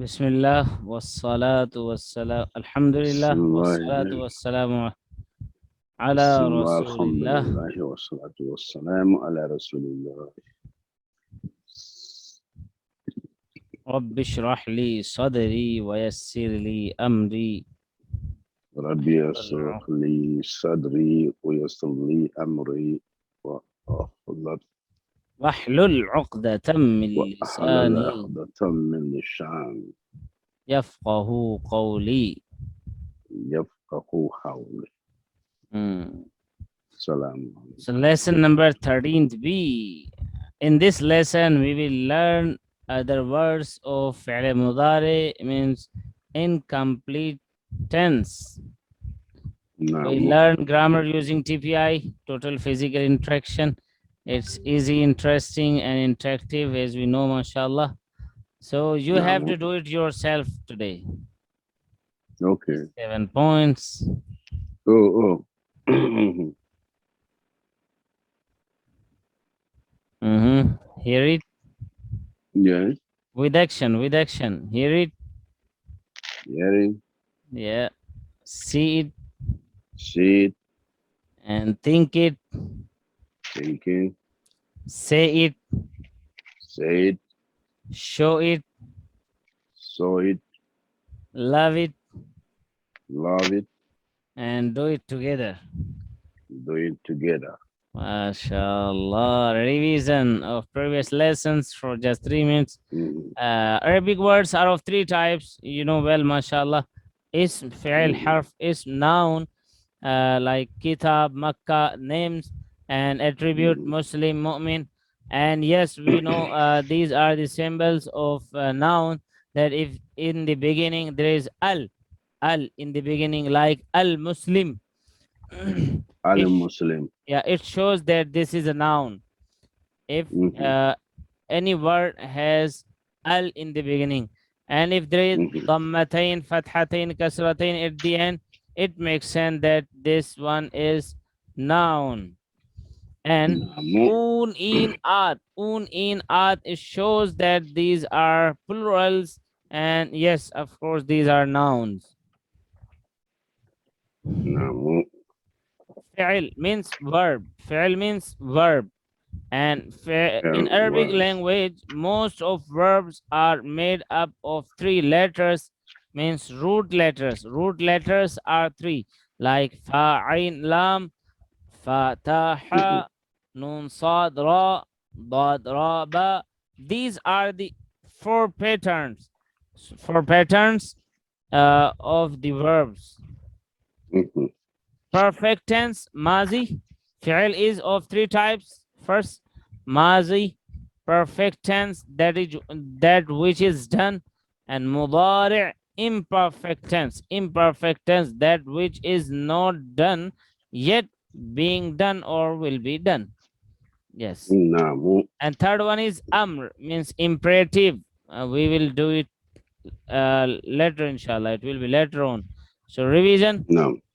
Bismillah wassalatu wassalam. Alhamdulillah wassalatu wassalamu ala Rasulillah. Alhamdulillah wassalatu wassalamu ala Rasulillah. Rabbi shrah li sadri wa yassir li amri. Rabbi yashrah li sadri wa yassir li amri wa wahlul 'uqdatam min lisani yafqahu qawli. Assalamu. So lesson number 13b. In this lesson we will learn other words of fi'l mudari, means incomplete tense. We learn grammar using TPI, total physical interaction. It's easy, interesting, and interactive, as we know, mashallah. So you have to do it yourself today. Okay. 7 points. Hear it? Yes. With action. Hear it? Hearing. Yeah. See it. See it. And think it. Thinking. Say it. Say it. Show it. Saw it. Love it. Love it. And do it together. Do it together. MashaAllah. Revision of previous lessons for just 3 minutes. Arabic words are of 3 types. You know well, mashallah. Ism, fi'l, harf, ism, noun, like kitab, Makkah, names, and attribute, Muslim, mu'min. And yes, we know these are the symbols of noun, that if in the beginning there is al in the beginning, like al-Muslim. Al-Muslim. Yeah, it shows that this is a noun. If any word has al in the beginning, and if there is dhammatain, fathatain, kasratain at the end, it makes sense that this one is noun. And un in at, it shows that these are plurals, and yes, of course, these are nouns. Fi'l means verb. And in Arabic language, most of verbs are made up of 3 letters, means root letters. Root letters are 3, like fa, ain, lam, fa, ta, ha, nun, sad, ra, dad, ra, ba. These are the 4 patterns. Of the verbs. Perfect tense, mazi. Fi'l is of 3 types. First, mazi, perfect tense, that which is done. And mudari', imperfect tense, that which is not done yet being done or will be done. Yes. And third one is amr, means imperative. We will do it later, inshallah. It will be later on. So revision.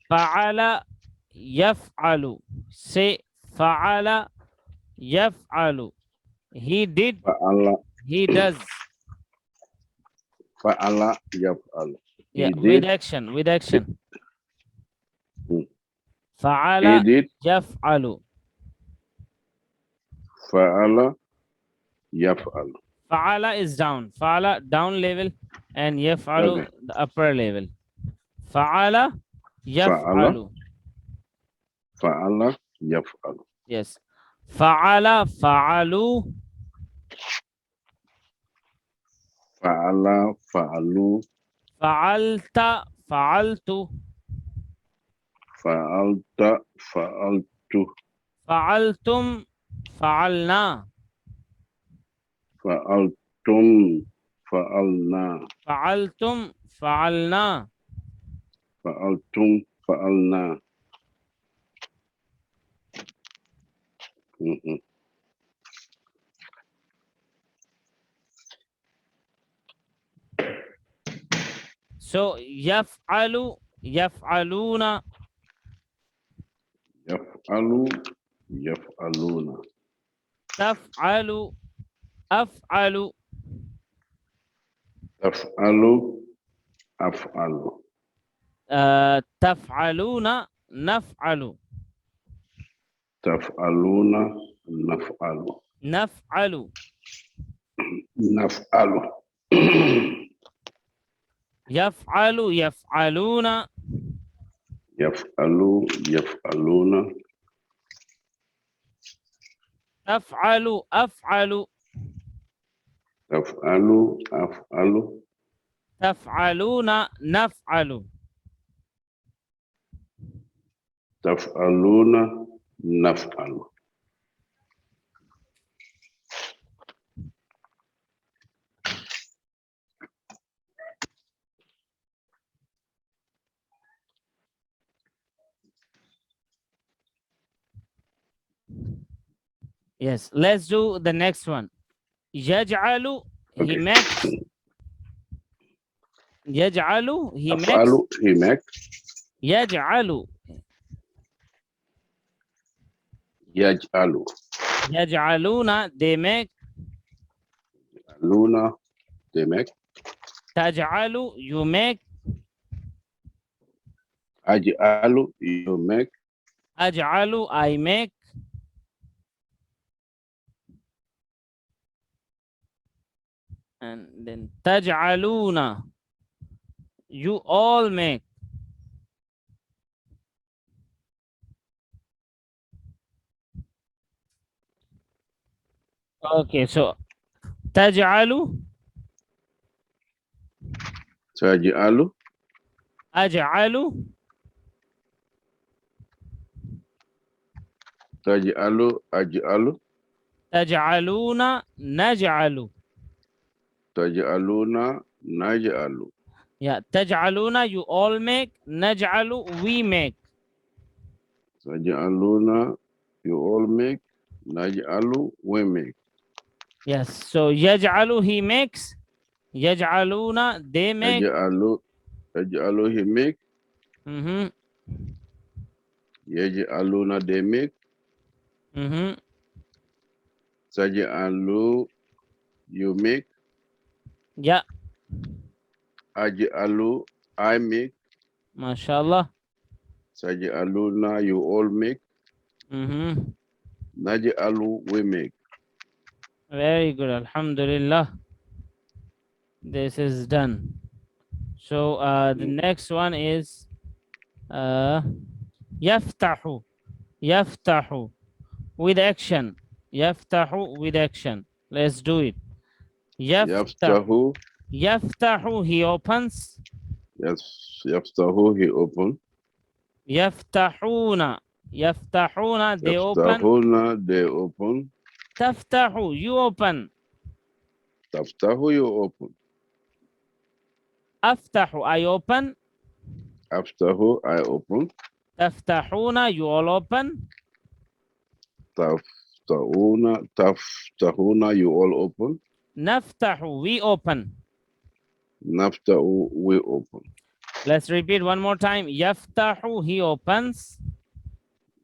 Fa'ala yaf'alu. Say fa'ala yaf'alu. He did. He does. Fa'ala yaf'alu. Yeah, with action. Fa'ala yaf'alu. Fa'ala yaf'alu. Fa'ala is down. Fa'ala down level, and yaf'alu the upper level. Fa'ala yaf'alu. Fa'ala yaf'alu. Yes. Fa'ala fa'alu. Fa'ala fa'alu. Fa'alta fa'altu. Fa'alta fa'altu. Fa'altum fa'alna. Fa'altum fa'alna. Fa'altum fa'alna. Fa'altum fa'alna. So yaf'alu, yaf'aluna. Yaf'alu, yaf'aluna. Taf'alu, af'alu. تفعل أفعل تفعلون نفعل تفعلون نفعل نفعل نفعل يفعل يفعلون يفعل يفعلون تفعل أفعل تفعل أفعل تفعلون نفعل تفعلون نفعل. Yes, let's do the next one. يجعل, he Okay. makes. يجعل, he makes. أفعل he makes. يجعل, يجعل يجعلون, they make. يجعلون they make. تجعل, you make. أجعل you make. أجعل, I make. And then تجعلون, you all make. Okay, so تجعل, تجعل أجعل, تجعل أجعل تجعلون, نجعل. تجعلون نجعل. Yeah, تجعلون, you all make. نجعل, we make. تجعلون you all make. نجعل we make. Yes, so يجعل, he makes. يجعلون, they make. يجعل he make. Mm-hmm. يجعلون they make. Mm-hmm. تجعل you make. Yeah, أجعل I make. mashallah. تجعلون you all make. Mm-hmm. نجعل we make. Very good, alhamdulillah. This is done. So the next one is يفتح. يفتح with action. يفتح with action. Let's do it. يفتح. يفتح يفتح, he opens. يفتح he open. يفتحون. يفتحون, they open. يفتحون they open. تفتح, you open. تفتح you open. أفتح, I open. أفتح I open. تفتحون, you all open. تفتحون you all open. نفتح, we open. نفتح we open. Let's repeat one more time. يفتح, he opens.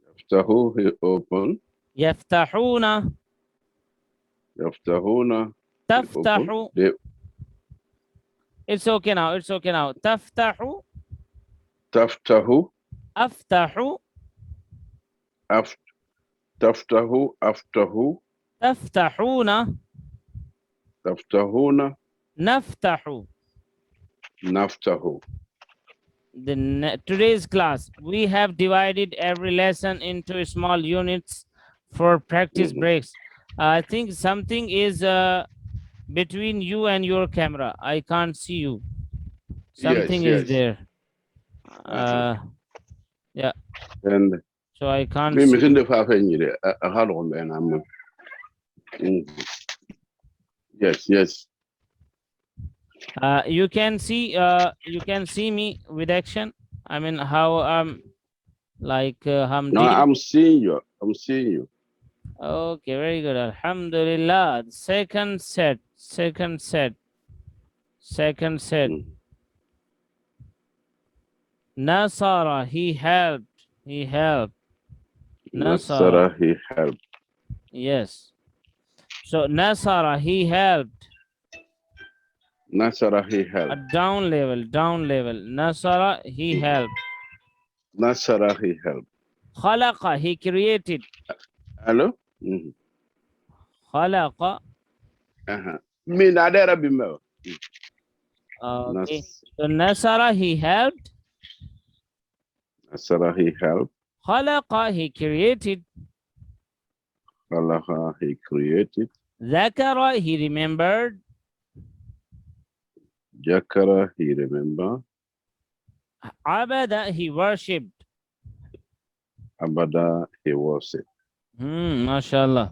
يفتح he open. يفتحون. يفتحون تفتح. It's okay now. It's okay now. تفتح. تفتح أفتح. تفتح أفتح. تفتحون. تفتحون نفتح. نفتح. Today's class, we have divided every lesson into small units for practice breaks. I think something is between you and your camera. I can't see you. Something is there. Yeah. And So I can't me see. Yes, yes. You can see me with action. I mean, how like I'm No, I'm seeing you. I'm seeing you. Okay, very good. Alhamdulillah. Second set. Nasara, he helped. Nasara, he helped. Yes. So Nasara, he helped. Nasara, he A helped. down level, down level. Nasara, he helped. Nasara, he helped. Khalaqa, he created. Hello? Khalaqa. Min adera bimel. Okay. So Nasara, he helped. Nasara, he helped. Khalaqa, he created. Allah, he created. Zakara, he remembered. Jakara, he remembered. Abada, he worshipped. Abada, he worshipped. MashaAllah.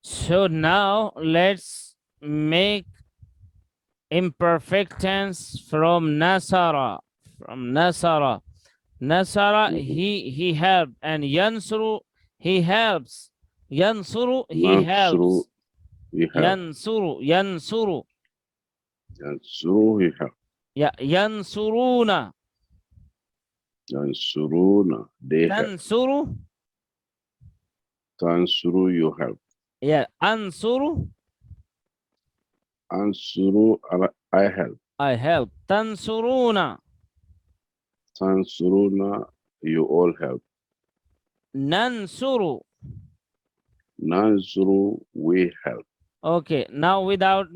So now let's make imperfect tense from Nasara. From Nasara. Nasara, he helped. And Yansuru, he helps. Yansuru, he helps. Yansuru, Yansuru. Yansuru, he helped. Yeah, Yansuruna. Yansuruna, they help. Tansuru. Tansuru, you help. Yeah, Ansuru. Ansuru, I help. I help. Tansuruna. Tansuruna, you all help. Nansuru. Nansuru, we help. Okay, now without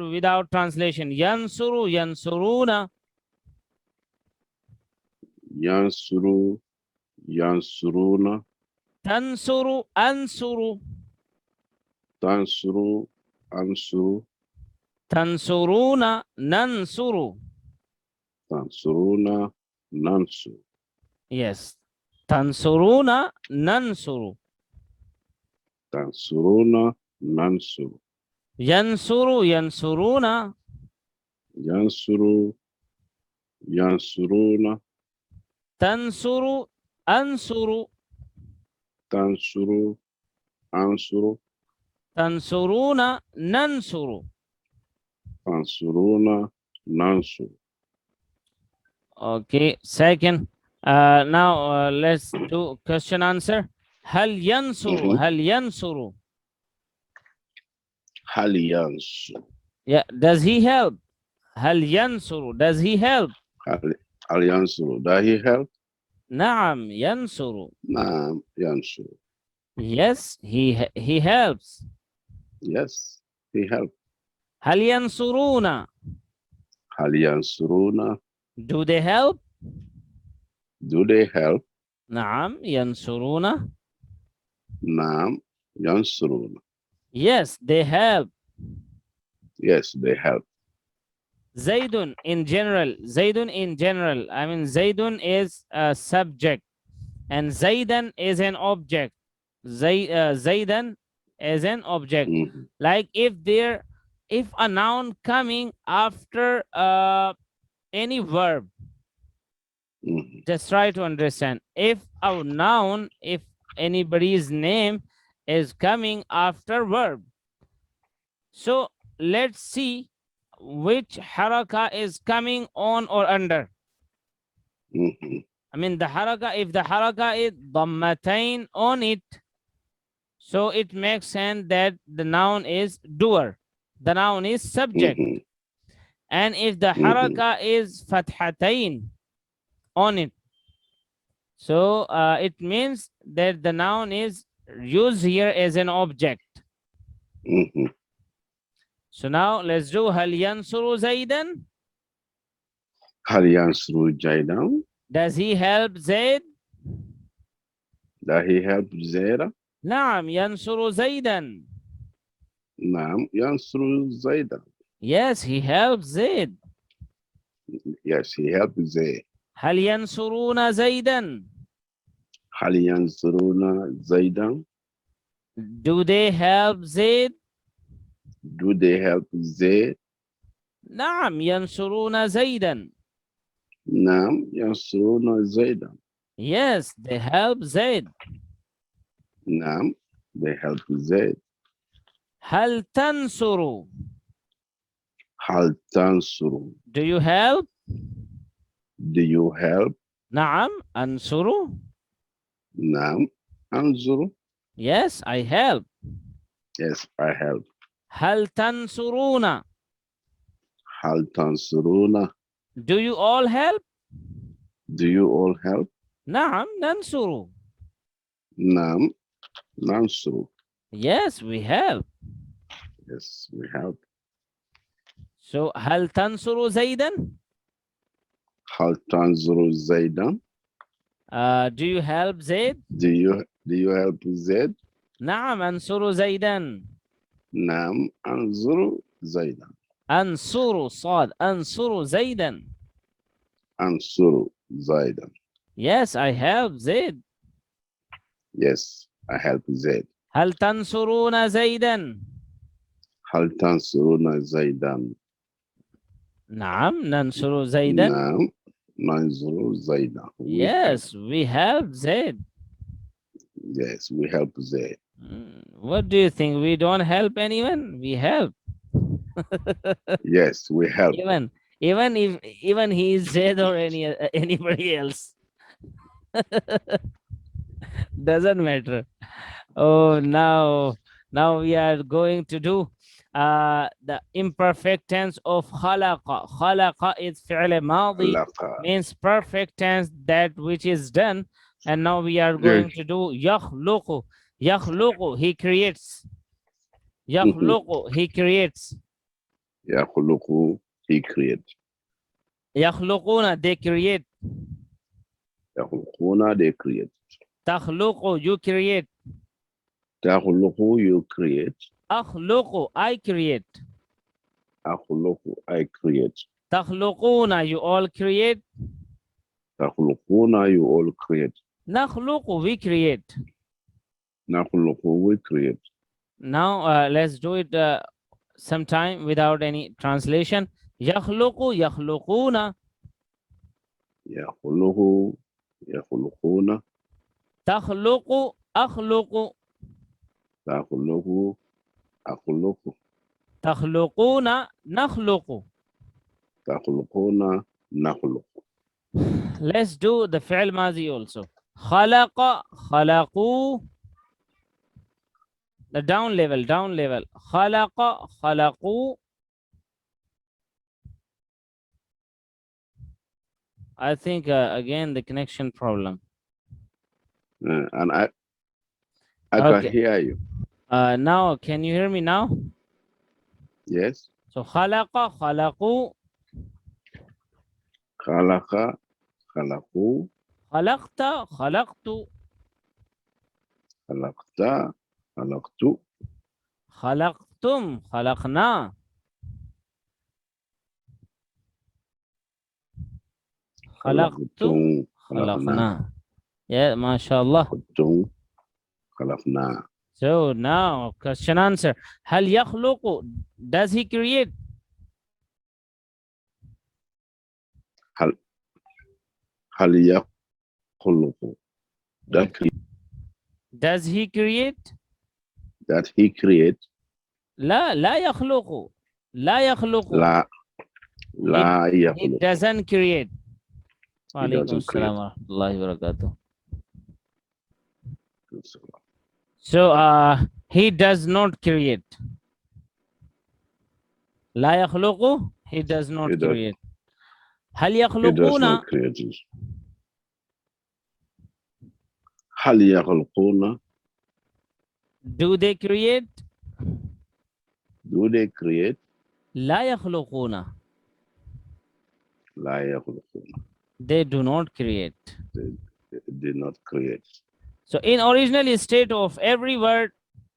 translation. Yansuru, Yansuruna. Yansuru, Yansuruna. Tansuru, Ansuru. Tansuru, Ansuru. Tansuruna, Nansuru. Tansuruna, Nansuru. Yes. Tansuruna, Nansuru. Tansuruna, Nansuru. Yansuru, Yansuruna. Yansuru, Yansuruna. Tansuru, Ansuru. Tansuru, Ansuru. Tansuruna, Nansuru. Tansuruna, Nansuru. Okay, second. Now let's do question answer. Hal yansuru, hal yansuru. Hal yansuru. Yeah, does he help? Hal yansuru, does he help? Hal yansuru, does he help? Naam, yansuru. Naam, yansuru. Yes, he helps. Yes, he helps. Hal yansuruna. Hal yansuruna. Do they help? Do they help? Naam, yansuruna. Naam, yansuruna. Yes, they help. Yes, they help. Zaidun in general. Zaidun in general. I mean, Zaidun is a subject and Zaidan is an object. Zaidan is an object. Like if a noun coming after any verb. Just try to understand. If a noun, if anybody's name is coming after verb. So let's see which haraka is coming on or under. I mean the haraka, if the haraka is dhammatain on it, so it makes sense that the noun is doer. The noun is subject. And if the haraka is fathatain on it, so it means that the noun is used here as an object. So now let's do hal yansuru Zaidan. Hal yansuru Zaidan. Does he help Zaid? Does he help Zaida? Naam, yansuru Zaidan. Naam, yansuru Zaidan. Yes, he helps Zaid. Yes, he helps Zaid. Hal yansuruna Zaidan. Hal yansuruna Zaidan. Do they help Zaid? Do they help Zaid? Naam, yansuruna Zaidan. Naam, yansuruna Zaidan. Yes, they help Zaid. Naam, they help Zaid. Hal tansuru. Hal tansuru. Do you help? Do you help? Naam, ansuru. Naam, anzuru. Yes, I help. Yes, I help. هل تنصرون. هل تنصرون. Do you all help? Do you all help? نعم ننصر. نعم ننصر. Yes, we help. Yes, we help. So هل تنصر زيدا? هل تنصر زيدا. Do you help زيد? Do you help زيد. نعم أنصر زيدا. نعم أنصر زيدا. أنصر صاد أنصر زيدا. أنصر زيدا. Yes, I help زيد. Yes, I help زيد. هل تنصرون زيدا؟ هل تنصرون زيدا. نعم ننصر زيدا. نعم ننصر زيدا. Yes, we help زيد. Yes, we help زيد. What do you think? We don't help anyone? We help. Yes, we help. Even he is Zaid or anybody else. Doesn't matter. Oh, now we are going to do the imperfect tense of khalaqa. Khalaqa is fi'l madi, means perfect tense, that which is done. And now we are going to do yakhluqu. Yakhluqu, he creates. Yakhluqu, he creates. يخلق, he creates. Yakhluquna, they create. يخلقون, they create. Takhluqu, you create. تخلق, you create. Akhluqu, I create. أخلق, I create. Takhluquna, you all create. تخلقون, you all create. Nakhluqu, we create. نخلق, we create. Now let's do it sometime without any translation. Yakhluqu, yakhluquna. يخلق, يخلقون. Takhluqu, akhluqu. تخلق, أخلق. Takhluquna, nakhluqu. تخلقون, نخلق. Let's do the fi'l mazi also. Khalaqa, khalaqu. The down level. Khalaqa, khalaqu. I think again the connection problem. And I Okay. can hear you. Now, can you hear me now? Yes. So khalaqa, khalaqu. خلق, خلقوا. Khalaqta, khalaqtu. خلقت, خلقت. Khalaqtum, khalaqna. Khalaqtum, khalaqna. Yeah, mashallah. خلقتم, خلقنا. So now, question answer. Hal yakhluqu, does he create? هل يخلق, Does he create? that he create. لا يخلق. لا يخلق. لا He يخلق. doesn't create. doesn't Alaikum create. Assalamu, webrakaatuh. So he does not create. لا يخلق, he does not He does- create. هل He does يخلقون? not create it. هل يخلقون, Do they create? do they create. لا يخلقون. لا يخلقون, They do not create. they did not create. So in original state of every word,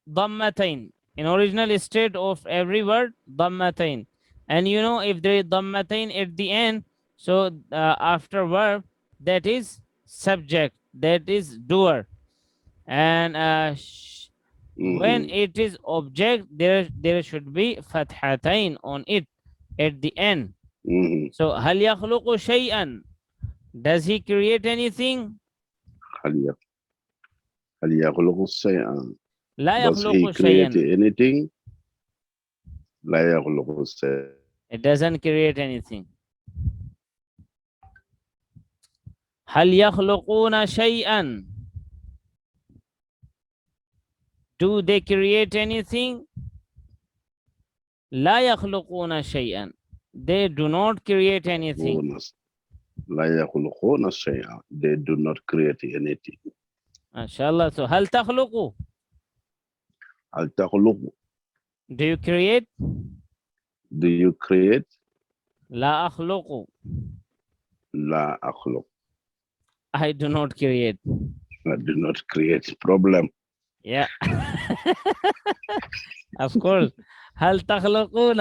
dhammatain. In original state of every word, dhammatain. And you know, if there is dhammatain at the end, so after verb, that is subject, that is doer. And when it is object, there should be fathatain on it at the end. So hal yakhluqu shay'an, does he create anything? هل يخلق شيئا. لا Does he يخلق create شيئا. anything? لا يخلق شيئا. It doesn't create anything. هل يخلقون شيئا, do they create anything? لا يخلقون شيئا. They do not create anything. لا يخلقون شيئا. They do not create anything. MashaAllah. So هل تخلق? هل تخلق? Do you create? Do you create? لا أخلق. لا أخلق. I do not create. I do not create. Problem. Yeah. Of course. هل تخلقون?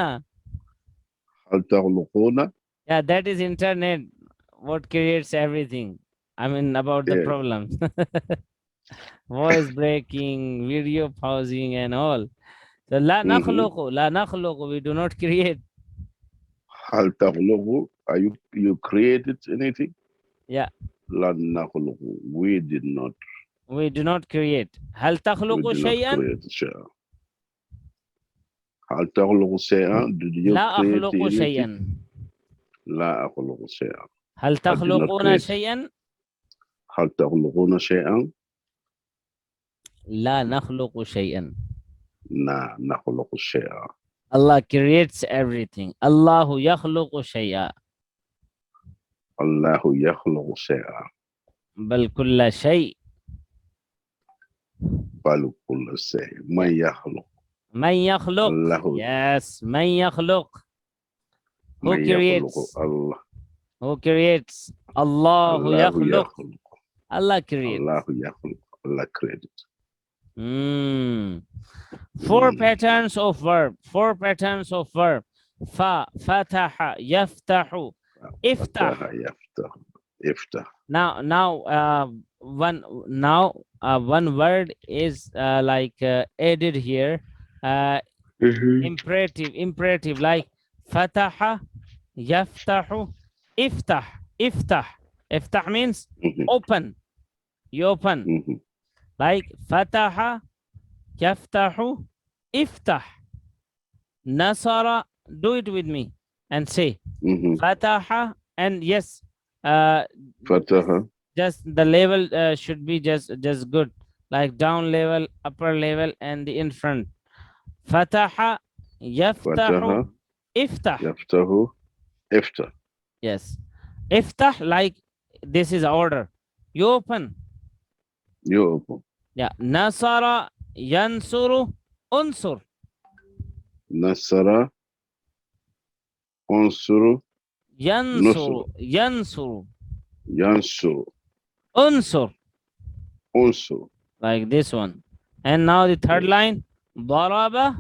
هل تخلقون? Yeah, that is internet. What creates everything? I mean, about the problems. Voice breaking, video pausing, and all. So, لا نخلق, لا نخلق. We do not create. هل تخلق? Are you created anything? Yeah. لا نخلق. We did not. We do not create. هل تخلق شيئا؟ هل تخلق شيئا? Did you لا create أخلق anything? شيئا. لا أخلق شيئا. هل تخلقون شيئا؟ هل تخلقون شيئا؟ لا نخلق شيئا. لا نخلق شيئا. Allah creates everything. الله يخلق شيئا. الله يخلق شيئا. بل كل شيء. بل كل شيء. من يخلق. من يخلق. الله. Yes. من يخلق. Who من creates? يخلق. الله. Who creates? الله يخلق. يخلق. Allah creates. الله يخلق. Allah creates. Four patterns of verb. Four patterns of verb. فتح يفتح افتح. يفتح. افتح. Now one word is added here. Imperative like فتح يفتح افتح. افتح means open. You open. Like فتح يفتح افتح. نصر. Do it with me and say فتح. And yes, فتح. just the level should be just good, like down level, upper level, and the in front. فتح يفتح افتح. يفتح. افتح. Yes. افتح, like this is order. You open. You open. Yeah. نصر ينصر انصر. نصر. انصر. ينصر. ينصر. ينصر. انصر. انصر. Like this one. And now the third line. ضرب.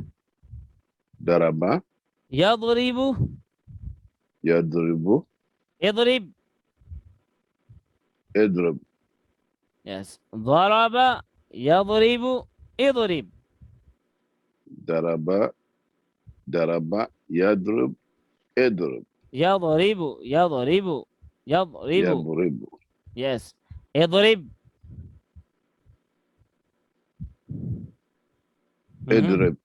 ضرب. يضرب. يضرب. اضرب. اضرب. Yes. ضرب يضرب اضرب. ضرب. ضرب. يضرب. اضرب. يضرب. يضرب. يضرب. يضرب. Yes. اضرب. اضرب.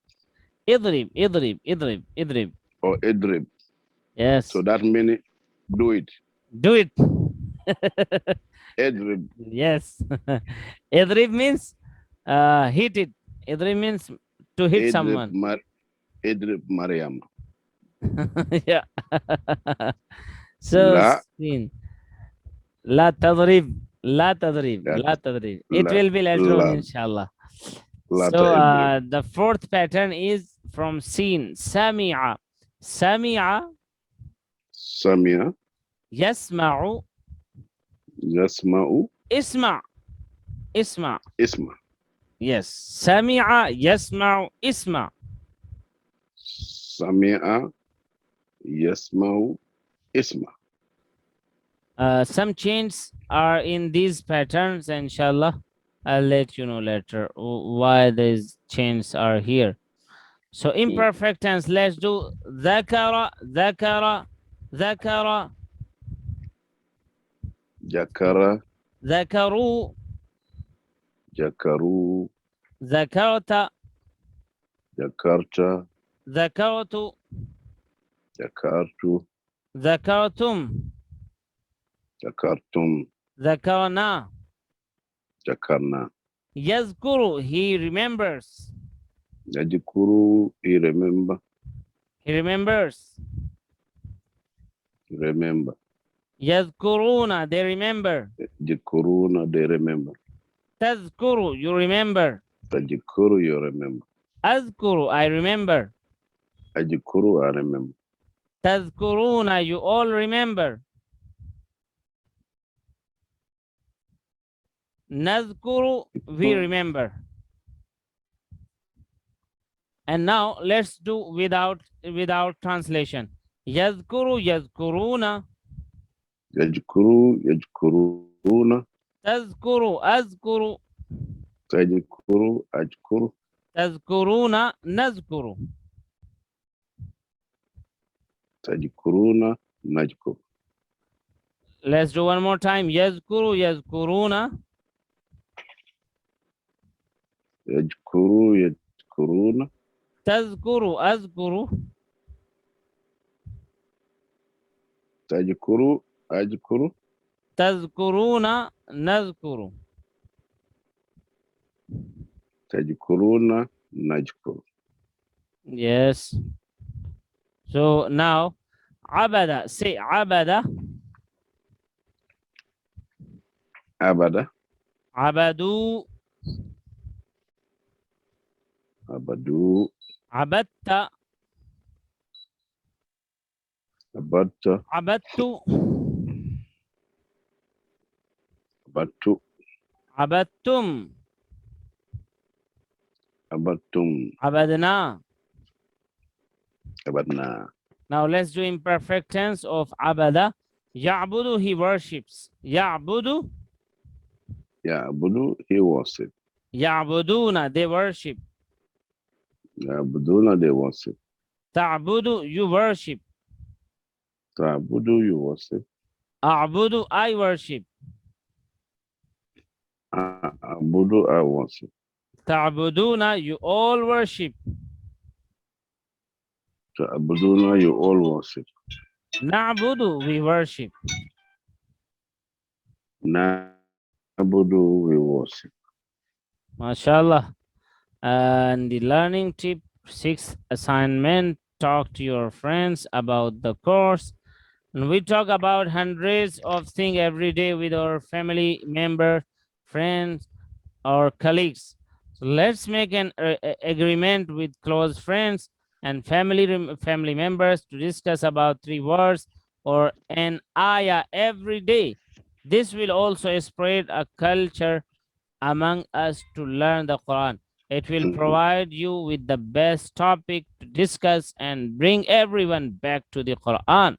اضرب. اضرب. اضرب. اضرب. Or اضرب. Yes. So that means do it. Do it. اضرب. Yes. اضرب means hit it. اضرب means to hit someone. اضرب مريم. Yeah. So لا. لا تضرب. لا تضرب. لا تضرب. It will be later on, inshallah. So the fourth pattern is from seen. سمع. سمع. سمع. يسمع. يسمع. اسمع. اسمع. اسمع. Yes. سمع يسمع اسمع. سمع يسمع اسمع. Some changes are in these patterns, inshallah. I'll let you know later why these changes are here. So imperfect tense, let's do ذكر. ذكر. ذكر. ذكر. ذكروا. ذكروا. ذكرت. ذكرت. ذكرت. ذكرت. ذكرتم. ذكرتم. ذكرنا. ذكرنا. يذكر, he remembers. يذكر. He remember. He remembers. remember. يذكرون, they remember. يذكرون, they remember. تذكر, you remember. تذكر, you remember. أذكر, I remember. أذكر, I remember. تذكرون, you all remember. نذكر, we remember. And now let's do without translation. يذكر, يذكرون. يذكر, يذكرون. تذكر, أذكر. تذكر, أذكر. تذكرون, نذكر. تذكرون, نذكر. Let's do one more time. يذكر, يذكرون. يذكر, يذكرون. تذكر, أذكر. تذكر, أذكر. تذكرون, نذكر. تذكرون, نذكر. Yes. So now, عبد, say عبد. عبد. عبدوا. عبدوا. عبدت. عبدت. عبدت. عبدت. عبدتم. عبدتم. عبدنا. عبدنا. Now let's do imperfect tense of عبد. يعبد, he worships. يعبد. يعبد, he worship. يعبدون, they worship. يعبدون, they worship. تعبد, you worship. تعبد, you worship. أعبد, I worship. أعبد, I worship. تعبدون, you all worship. تعبدون, you all worship. نعبد, we worship. نعبد, we worship. MashaAllah. And the learning tip 6 assignment, talk to your friends about the course. And we talk about hundreds of things every day with our family member, friends, or colleagues. So let's make an agreement with close friends and family members to discuss about 3 words or an ayah every day. This will also spread a culture among us to learn the Quran. It will provide you with the best topic to discuss and bring everyone back to the Quran.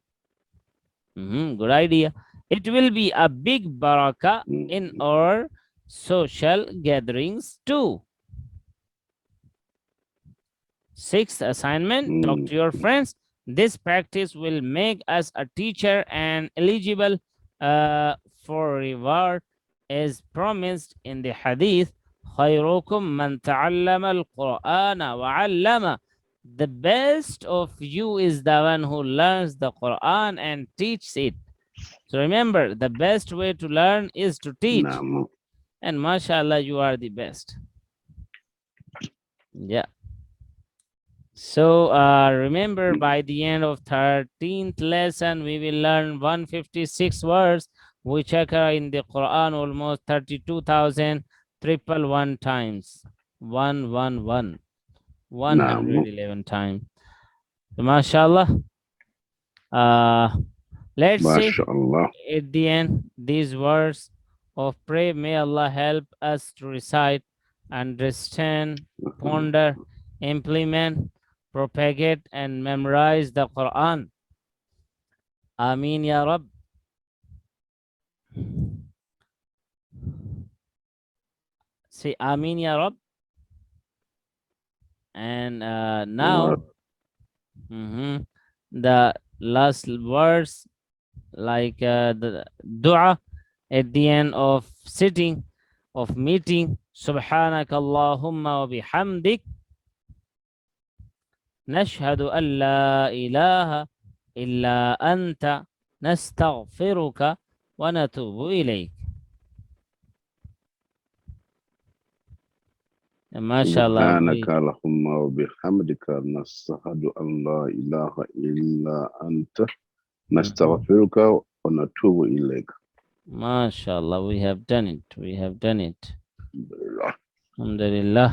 Good idea. It will be a big barakah in our social gatherings too. 6th assignment, talk to your friends. This practice will make us a teacher and eligible for reward as promised in the hadith. خيركم من تعلم القرآن وعلمه. The best of you is the one who learns the Quran and teaches it. So remember, the best way to learn is to teach. نعم. And mashallah, you are the best. Yeah. So remember, by the end of 13th lesson, we will learn 156 words which occur in the Quran almost 32,111 times. 111. 111 times. So, mashallah. Let's say at the end these words of prayer. May Allah help us to recite, understand, ponder, implement, propagate, and memorize the Quran. Ameen ya Rabb. Say Ameen ya Rabb. And now the last words, like the dua at the end of sitting, of meeting. Subhanak Allahumma wa bihamdik. نشهد أن لا إله إلا أنت نستغفرك ونتوب إليك. MashaAllah. سبحانك اللهم وبحمدك نشهد أن لا إله إلا أنت نستغفرك ونتوب إليك. MashaAllah, we have done it. We have done it. Alhamdulillah.